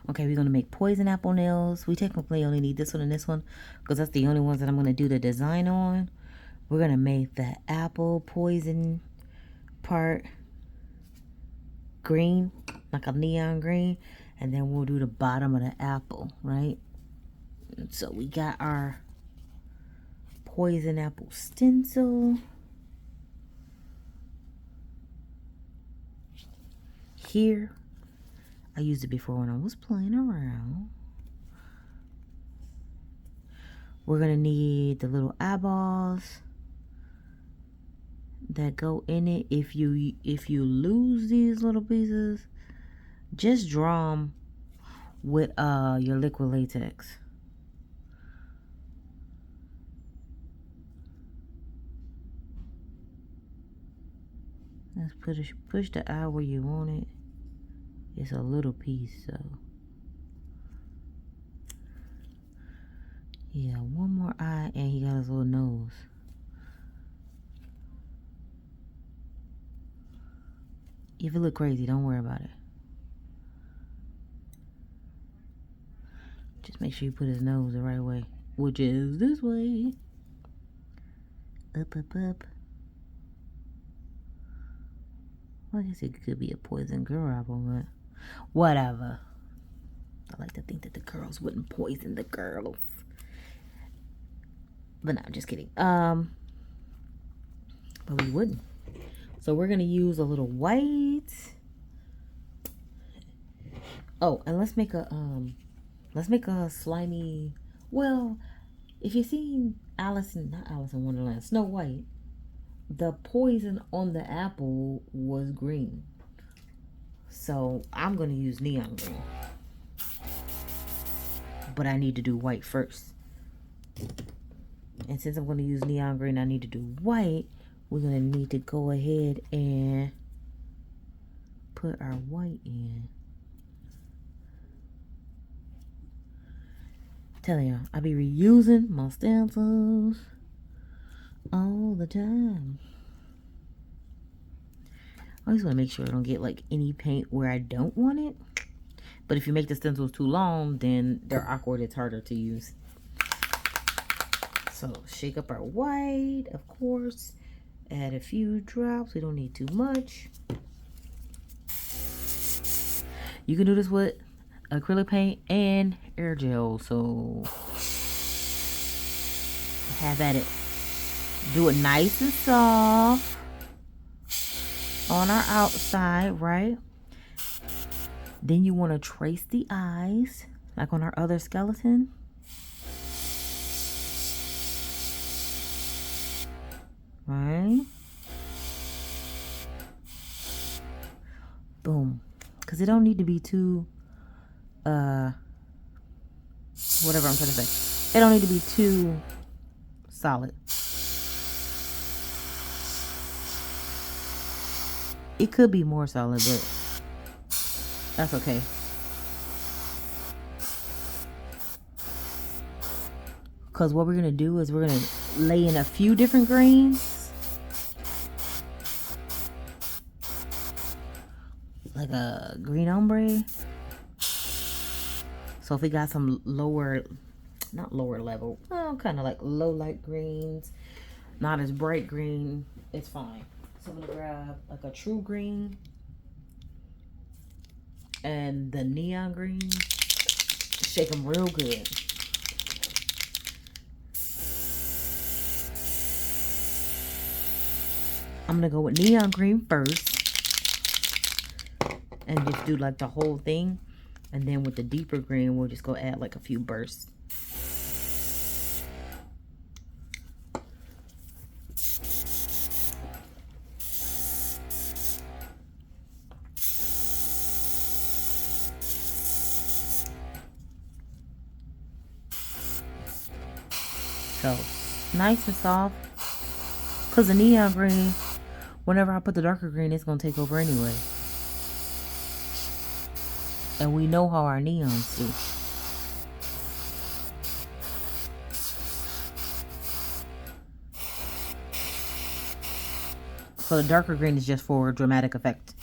Okay, we're going to make poison apple nails. We technically only need this one and this one because that's the only ones that I'm going to do the design on. We're going to make the apple poison part green, like a neon green. And then we'll do the bottom of the apple, right? And so we got our poison apple stencil. Here. I used it before when I was playing around. We're going to need the little eyeballs that go in it. If you lose these little pieces, just draw them with your liquid latex. Let's push the eye where you want it. It's a little piece, so yeah, one more eye, and he got his little nose. If it look crazy, don't worry about it. Just make sure you put his nose the right way, which is this way. Up, up, up. Well, I guess it could be a poison girl apple, but whatever. I like to think that the girls wouldn't poison the girls. But no, I'm just kidding. But we wouldn't. So we're gonna use a little white. Oh, and let's make a slimy. Well, if you've seen not Alice in Wonderland, Snow White, the poison on the apple was green. So I'm gonna use neon green, but I need to do white first. And since I'm gonna use neon green, I need to do white. We're gonna need to go ahead and put our white in. Telling y'all, I be reusing my stencils all the time. I always want to make sure I don't get like any paint where I don't want it. But if you make the stencils too long, then they're awkward. It's harder to use. So shake up our white, of course. Add a few drops. We don't need too much. You can do this with acrylic paint and air gel. So have at it. Do it nice and soft on our outside, right? Then you want to trace the eyes like on our other skeleton. Right? Boom. Because it don't need to be too whatever I'm trying to say. It don't need to be too solid. It could be more solid, but that's okay. Because what we're going to do is we're going to lay in a few different greens. Like a green ombre. So if we got some lower, not lower level, well, kind of like low light greens, not as bright green, it's fine. So I'm going to grab like a true green and the neon green. Shake them real good. I'm going to go with neon green first. And just do like the whole thing. And then with the deeper green, we'll just go add like a few bursts. So, nice and soft. Because the neon green, whenever I put the darker green, it's going to take over anyway. And we know how our neons do. So the darker green is just for dramatic effect.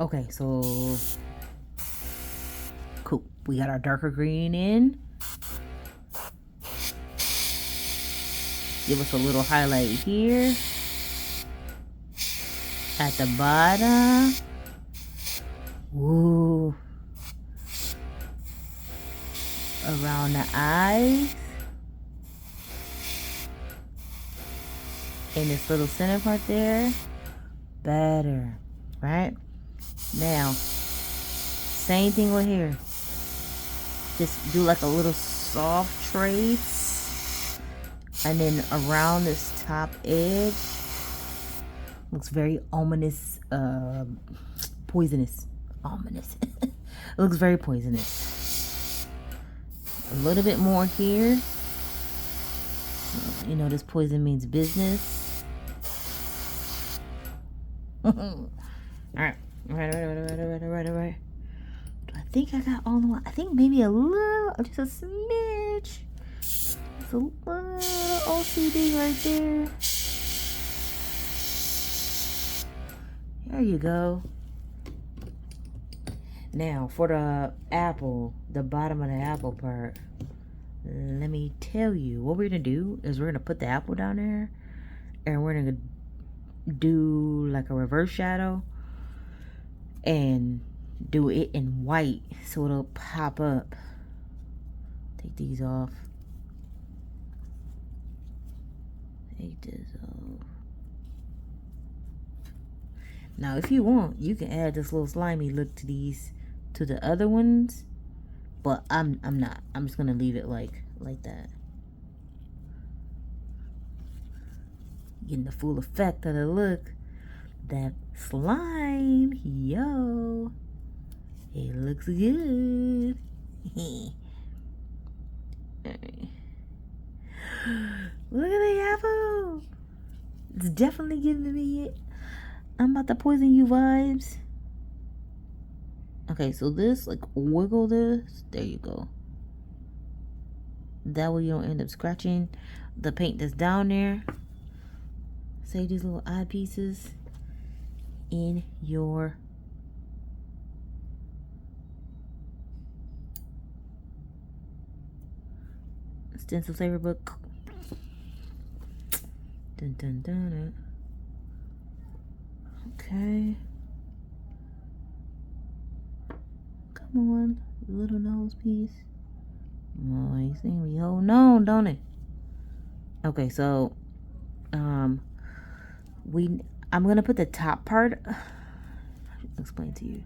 Okay, so cool. We got our darker green in. Give us a little highlight here. At the bottom. Ooh. Around the eyes. In this little center part there. Better. Right? Now, same thing with here. Just do like a little soft trace. And then around this top edge. Looks very ominous, poisonous. Ominous. It looks very poisonous. A little bit more here. You know, this poison means business. Alright. Alright. I think I got all the way. I think maybe a little, just a smidge. It's a little OCD right there. There you go. Now for the apple, the bottom of the apple part, let me tell you what we're gonna do is we're gonna put the apple down there and we're gonna do like a reverse shadow and do it in white so it'll pop up. Take these off. Take this off. Now, if you want, you can add this little slimy look to these, to the other ones, but I'm not. I'm just gonna leave it like that. Getting the full effect of the look. That slime, yo, it looks good. Look at the apple. It's definitely giving me it. I'm about to poison you vibes. Okay, so this, like, wiggle this. There you go. That way you don't end up scratching the paint that's down there. Save these little eye pieces in your stencil flavor book. Dun dun dun dun. Okay. Come on, little nose piece. Oh, you see me holding on, don't it? Okay, so I'm gonna put the top part. I'll explain to you.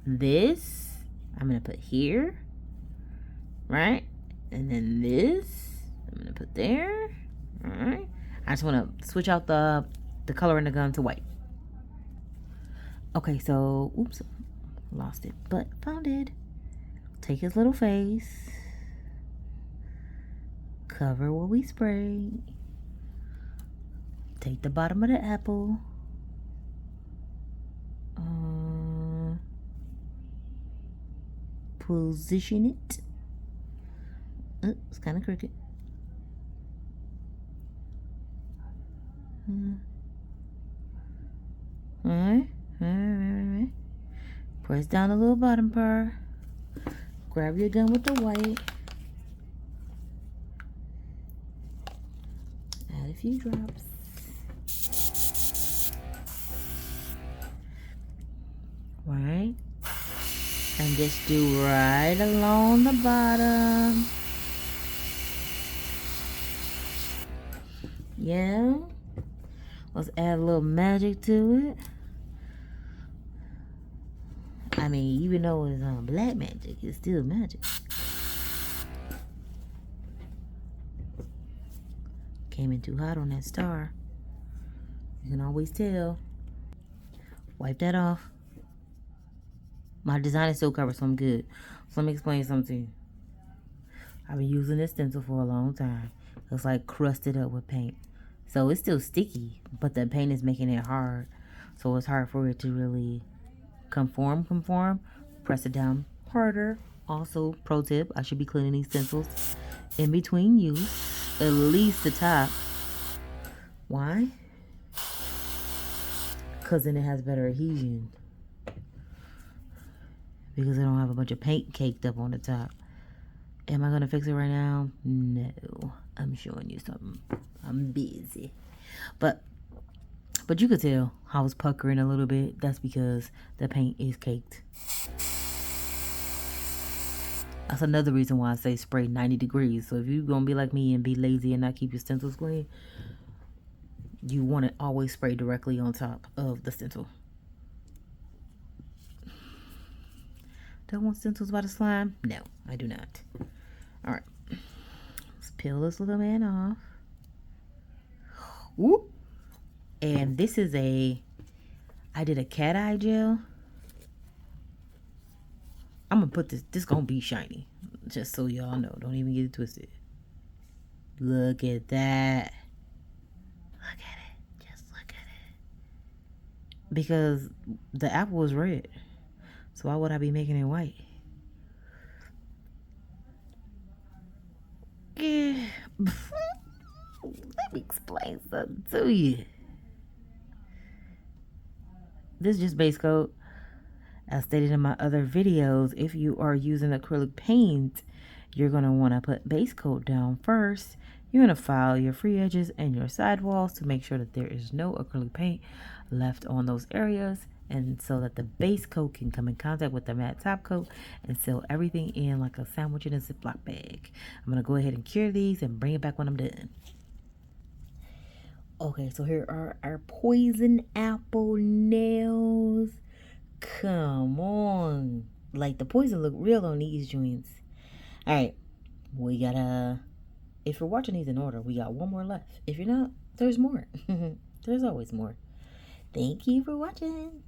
This I'm gonna put here, right? And then this I'm gonna put there. All right. I just want to switch out the color in the gun to white. Okay, so oops, lost it, but found it. Take his little face, cover what we sprayed. Take the bottom of the apple. Position it. It's kind of crooked. Alright. Press down the little bottom part. Grab your gun with the white. Add a few drops. Right. And just do right along the bottom. Yeah. Let's add a little magic to it. I mean, even though it's black magic, it's still magic. Came in too hot on that star. You can always tell. Wipe that off. My design is still covered, so I'm good. So let me explain something to you. I've been using this stencil for a long time. It's like crusted up with paint. So it's still sticky, but the paint is making it hard. So it's hard for it to really conform. Press it down harder. Also, pro tip, I should be cleaning these stencils in between use, at least the top. Why? Because then it has better adhesion. because I don't have a bunch of paint caked up on the top. Am I gonna fix it right now? No, I'm showing you something. I'm busy, but you could tell I was puckering a little bit. That's because the paint is caked. That's another reason why I say spray 90 degrees. So if you're gonna be like me and be lazy and not keep your stencils clean, you want to always spray directly on top of the stencil. Do I want stencils by the slime? No, I do not. All right, let's peel this little man off. Whoop. And this is I did a cat eye gel. I'm gonna put this gonna be shiny, just so y'all know. Don't even get it twisted. Look at that. Look at it. Just look at it. Because the apple is red, so why would I be making it white? Yeah. Let me explain something to you. This is just base coat. As stated in my other videos, if you are using acrylic paint, you're going to want to put base coat down first. You're going to file your free edges and your sidewalls to make sure that there is no acrylic paint left on those areas, and so that the base coat can come in contact with the matte top coat and seal everything in like a sandwich in a Ziploc bag. I'm going to go ahead and cure these and bring it back when I'm done. Okay, so here are our poison apple nails. Come on. Like, the poison look real on these joints. Alright, we got if you're watching these in order, we got one more left. If you're not, there's more. There's always more. Thank you for watching.